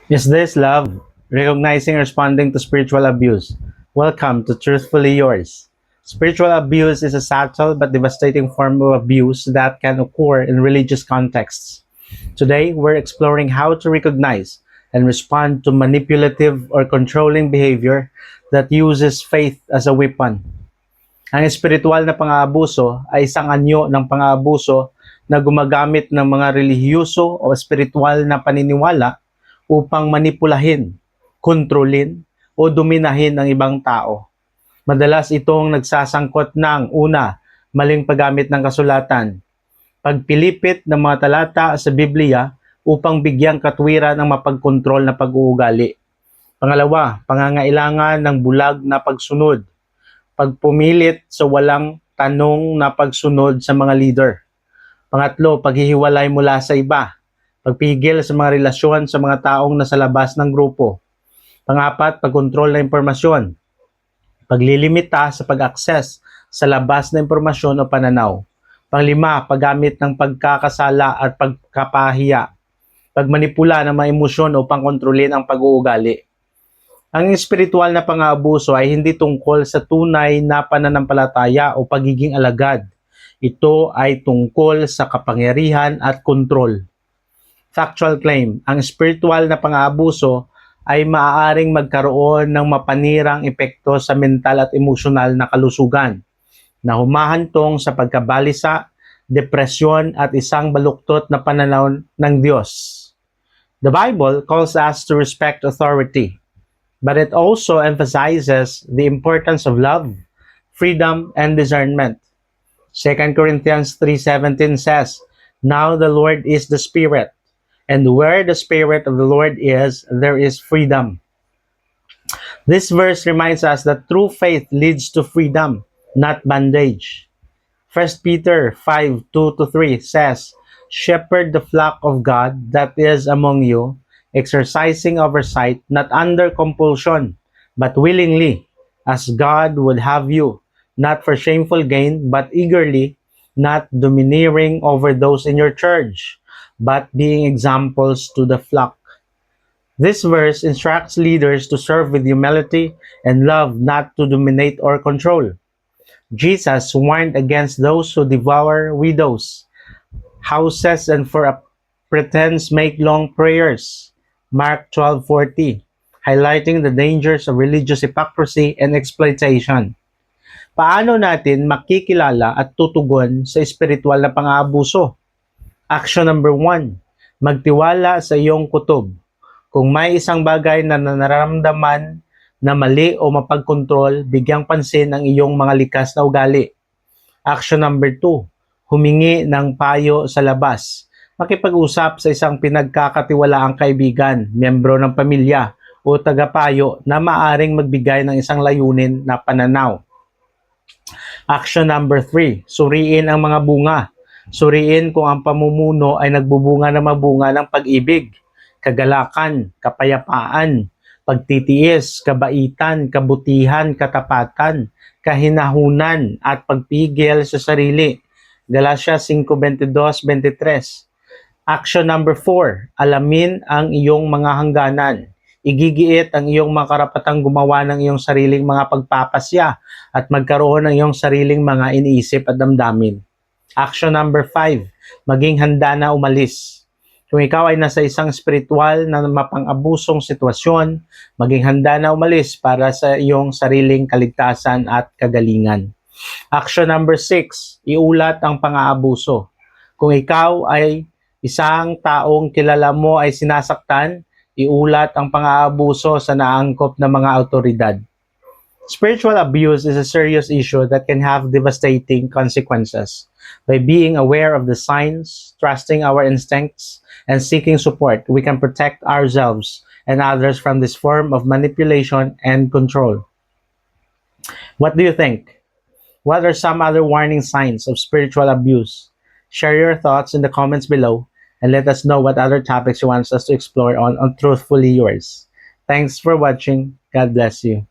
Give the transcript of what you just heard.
Is this love? Recognizing and responding to spiritual abuse. Welcome to Truthfully Yours. Spiritual abuse is a subtle but devastating form of abuse that can occur in religious contexts. Today, we're exploring how to recognize and respond to manipulative or controlling behavior that uses faith as a weapon. Ang espiritual na pang-aabuso ay isang anyo ng pang-aabuso na gumagamit ng mga relihiyoso o espiritual na paniniwala upang manipulahin, kontrolin, o dominahin ang ibang tao. Madalas itong nagsasangkot ng una, maling paggamit ng kasulatan, pagpilipit ng mga talata sa Biblia upang bigyang katwiran ng mapagkontrol na pag-uugali. Pangalawa, pangangailangan ng bulag na pagsunod, pagpumilit sa walang tanong na pagsunod sa mga leader. Pangatlo, paghihiwalay mula sa iba, pagpigil sa mga relasyon sa mga taong nasa labas ng grupo. Pangapat, pagkontrol ng impormasyon, paglilimita sa pag-access sa labas na impormasyon o pananaw. Panglima, paggamit ng pagkakasala at pagkapahiya, pagmanipula ng mga emosyon upang kontrolin ang pag-uugali. Ang espiritual na pang-aabuso ay hindi tungkol sa tunay na pananampalataya o pagiging alagad. Ito ay tungkol sa kapangyarihan at kontrol. Factual claim, ang spiritual na pang-aabuso ay maaaring magkaroon ng mapanirang epekto sa mental at emosyonal na kalusugan na humahantong sa pagkabalisa, depresyon at isang baluktot na pananaw ng Diyos. The Bible calls us to respect authority, but it also emphasizes the importance of love, freedom, and discernment. 2 Corinthians 3:17 says, "Now the Lord is the Spirit, and where the Spirit of the Lord is, there is freedom." This verse reminds us that true faith leads to freedom, not bondage. 1 Peter 5:2-3 says, "Shepherd the flock of God that is among you, exercising oversight, not under compulsion, but willingly, as God would have you, not for shameful gain, but eagerly, not domineering over those in your charge, but being examples to the flock." This verse instructs leaders to serve with humility and love, not to dominate or control. Jesus warned against those who devour widows, houses, and for a pretense make long prayers. Mark 12:40, highlighting the dangers of religious hypocrisy and exploitation. Paano natin makikilala at tutugon sa espiritual na pang-aabuso? Action number 1, magtiwala sa iyong kutob. Kung may isang bagay na nararamdaman na mali o mapagkontrol, bigyang pansin ang iyong mga likas na ugali. Action number 2, humingi ng payo sa labas. Makipag-usap sa isang pinagkakatiwalaang kaibigan, miyembro ng pamilya, o tagapayo na maaring magbigay ng isang layunin na pananaw. Action number 3, suriin ang mga bunga. Suriin kung ang pamumuno ay nagbubunga na mabunga ng pag-ibig, kagalakan, kapayapaan, pagtitiis, kabaitan, kabutihan, katapatan, kahinahunan, at pagpigil sa sarili. Galatians 5:22-23. Action number 4, alamin ang iyong mga hangganan. Igigiit ang iyong mga karapatang gumawa ng iyong sariling mga pagpapasya at magkaroon ng iyong sariling mga iniisip at damdamin. Action number 5, maging handa na umalis. Kung ikaw ay nasa isang spiritual na mapang-abusong sitwasyon, maging handa na umalis para sa iyong sariling kaligtasan at kagalingan. Action number 6, iulat ang pang-aabuso. Kung ikaw ay isang taong kilala mo ay sinasaktan, iulat ang pang-aabuso sa naangkop na mga autoridad. Spiritual abuse is a serious issue that can have devastating consequences. By being aware of the signs, trusting our instincts, and seeking support, we can protect ourselves and others from this form of manipulation and control. What do you think? What are some other warning signs of spiritual abuse? Share your thoughts in the comments below and let us know what other topics you want us to explore on Truthfully Yours. Thanks for watching. God bless you.